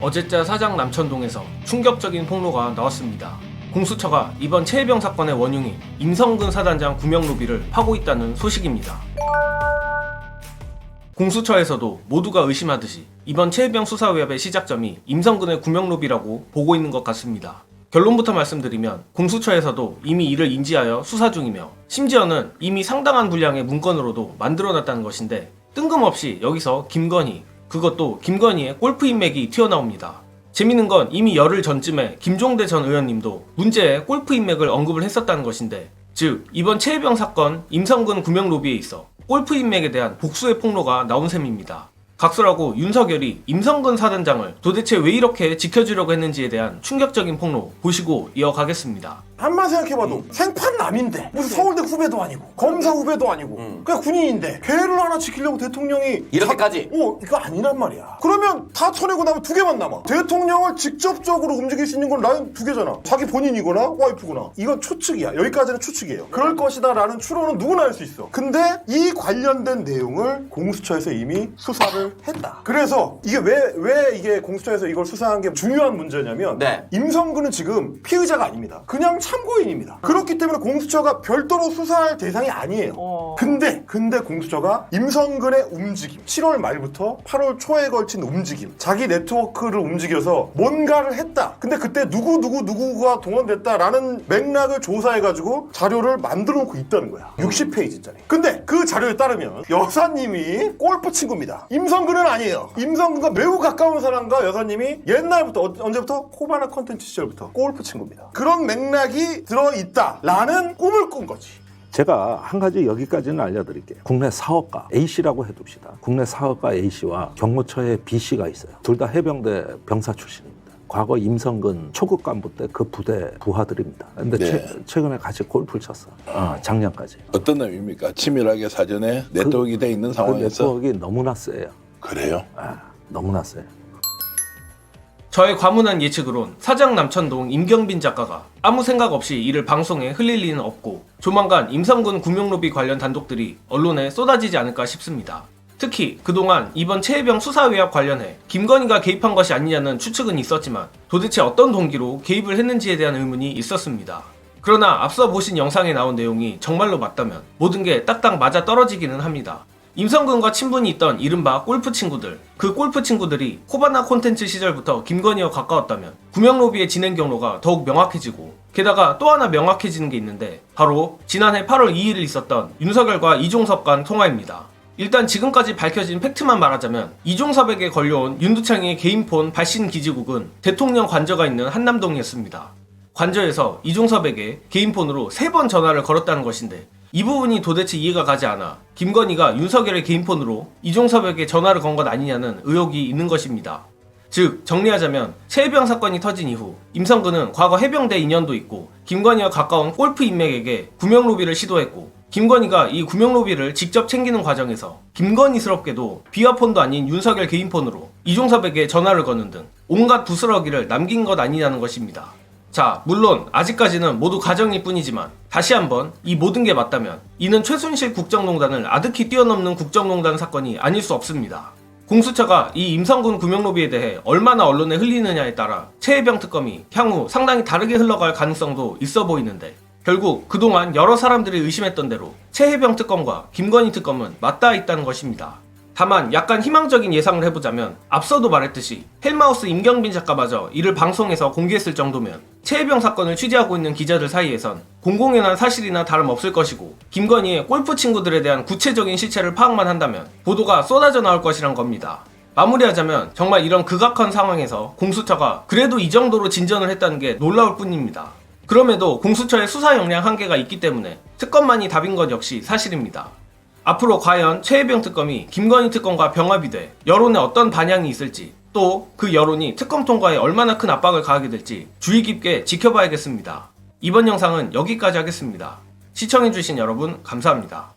어제자 사장 남천동에서 충격적인 폭로가 나왔습니다. 공수처가 이번 최혜병 사건의 원흉인 임성근 사단장 구명로비를 파고 있다는 소식입니다. 공수처에서도 모두가 의심하듯이 이번 최혜병 수사 외압의 시작점이 임성근의 구명로비라고 보고 있는 것 같습니다. 결론부터 말씀드리면 공수처에서도 이미 이를 인지하여 수사 중이며 심지어는 이미 상당한 분량의 문건으로도 만들어놨다는 것인데 뜬금없이 여기서 김건희, 그것도 김건희의 골프 인맥이 튀어나옵니다. 재밌는 건 이미 열흘 전쯤에 김종대 전 의원님도 문제의 골프 인맥을 언급을 했었다는 것인데, 즉 이번 최혜병 사건 임성근 구명로비에 있어 골프 인맥에 대한 복수의 폭로가 나온 셈입니다. 각설하고 윤석열이 임성근 사단장을 도대체 왜 이렇게 지켜주려고 했는지에 대한 충격적인 폭로 보시고 이어가겠습니다. 한만 생각해봐도 생판남인데 무슨 서울대 후배도 아니고 검사 후배도 아니고 그냥 군인인데 걔를 하나 지키려고 대통령이 이렇게까지? 이거 아니란 말이야. 그러면 다 쳐내고 나면 두 개만 남아. 대통령을 직접적으로 움직일 수 있는 건 라인 두 개잖아. 자기 본인이거나 와이프거나. 이건 추측이야. 여기까지는 추측이에요. 그럴 것이다 라는 추론은 누구나 할 수 있어. 근데 이 관련된 내용을 공수처에서 이미 수사를 했다. 그래서 이게 왜 이게 공수처에서 이걸 수사한 게 중요한 문제냐면 네. 임성근은 지금 피의자가 아닙니다. 그냥 참고인입니다. 그렇기 때문에 공수처가 별도로 수사할 대상이 아니에요. 근데 공수처가 임성근의 움직임, 7월 말부터 8월 초에 걸친 움직임, 자기 네트워크를 움직여서 뭔가를 했다. 근데 그때 누구가 동원됐다라는 맥락을 조사해가지고 자료를 만들어 놓고 있다는 거야. 60페이지짜리. 근데 그 자료에 따르면 여사님이 골프 친구입니다. 임성근은 아니에요. 임성근과 매우 가까운 사람과 여사님이 옛날부터 언제부터? 코바나 컨텐츠 시절부터 골프 친구입니다. 그런 맥락이 들어있다라는 꿈을 꾼 거지. 제가 한 가지 여기까지는 알려드릴게요. 국내 사업가 A씨라고 해둡시다. 국내 사업가 A씨와 경호처의 B씨가 있어요. 둘 다 해병대 병사 출신입니다. 과거 임성근 초급 간부 때 그 부대 부하들입니다. 근데 네. 최근에 같이 골프를 쳤어. 작년까지. 어떤 의미입니까? 치밀하게 사전에 네트워크가 돼 있는 그 상황에서 네트워크가 너무나 세요. 그래요? 너무나 세요. 저의 과문한 예측으론 사장 남천동 임경빈 작가가 아무 생각 없이 이를 방송에 흘릴 리는 없고 조만간 임성근 구명로비 관련 단독들이 언론에 쏟아지지 않을까 싶습니다. 특히 그동안 이번 최혜병 수사 외압 관련해 김건희가 개입한 것이 아니냐는 추측은 있었지만 도대체 어떤 동기로 개입을 했는지에 대한 의문이 있었습니다. 그러나 앞서 보신 영상에 나온 내용이 정말로 맞다면 모든 게 딱딱 맞아 떨어지기는 합니다. 임성근과 친분이 있던 이른바 골프 친구들, 그 골프 친구들이 코바나 콘텐츠 시절부터 김건희와 가까웠다면 구명로비의 진행 경로가 더욱 명확해지고, 게다가 또 하나 명확해지는 게 있는데 바로 지난해 8월 2일 있었던 윤석열과 이종섭 간 통화입니다. 일단 지금까지 밝혀진 팩트만 말하자면 이종섭에게 걸려온 윤두창의 개인폰 발신 기지국은 대통령 관저가 있는 한남동이었습니다. 관저에서 이종섭에게 개인폰으로 3번 전화를 걸었다는 것인데 이 부분이 도대체 이해가 가지 않아 김건희가 윤석열의 개인폰으로 이종섭에게 전화를 건 것 아니냐는 의혹이 있는 것입니다. 즉 정리하자면 최혜병 사건이 터진 이후 임성근은 과거 해병대 인연도 있고 김건희와 가까운 골프 인맥에게 구명로비를 시도했고, 김건희가 이 구명로비를 직접 챙기는 과정에서 김건희스럽게도 비화폰도 아닌 윤석열 개인폰으로 이종섭에게 전화를 거는 등 온갖 부스러기를 남긴 것 아니냐는 것입니다. 자, 물론 아직까지는 모두 가정일 뿐이지만 다시 한번 이 모든 게 맞다면 이는 최순실 국정농단을 아득히 뛰어넘는 국정농단 사건이 아닐 수 없습니다. 공수처가 이 임성근 구명로비에 대해 얼마나 언론에 흘리느냐에 따라 최혜병 특검이 향후 상당히 다르게 흘러갈 가능성도 있어 보이는데, 결국 그동안 여러 사람들이 의심했던 대로 최혜병 특검과 김건희 특검은 맞닿아 있다는 것입니다. 다만 약간 희망적인 예상을 해보자면 앞서도 말했듯이 헬마우스 임경빈 작가마저 이를 방송에서 공개했을 정도면 최혜병 사건을 취재하고 있는 기자들 사이에선 공공연한 사실이나 다름없을 것이고, 김건희의 골프 친구들에 대한 구체적인 실체를 파악만 한다면 보도가 쏟아져 나올 것이란 겁니다. 마무리하자면 정말 이런 극악한 상황에서 공수처가 그래도 이 정도로 진전을 했다는 게 놀라울 뿐입니다. 그럼에도 공수처의 수사 역량 한계가 있기 때문에 특검만이 답인 것 역시 사실입니다. 앞으로 과연 최혜병 특검이 김건희 특검과 병합이 돼 여론에 어떤 반향이 있을지, 또 그 여론이 특검 통과에 얼마나 큰 압박을 가하게 될지 주의 깊게 지켜봐야겠습니다. 이번 영상은 여기까지 하겠습니다. 시청해주신 여러분 감사합니다.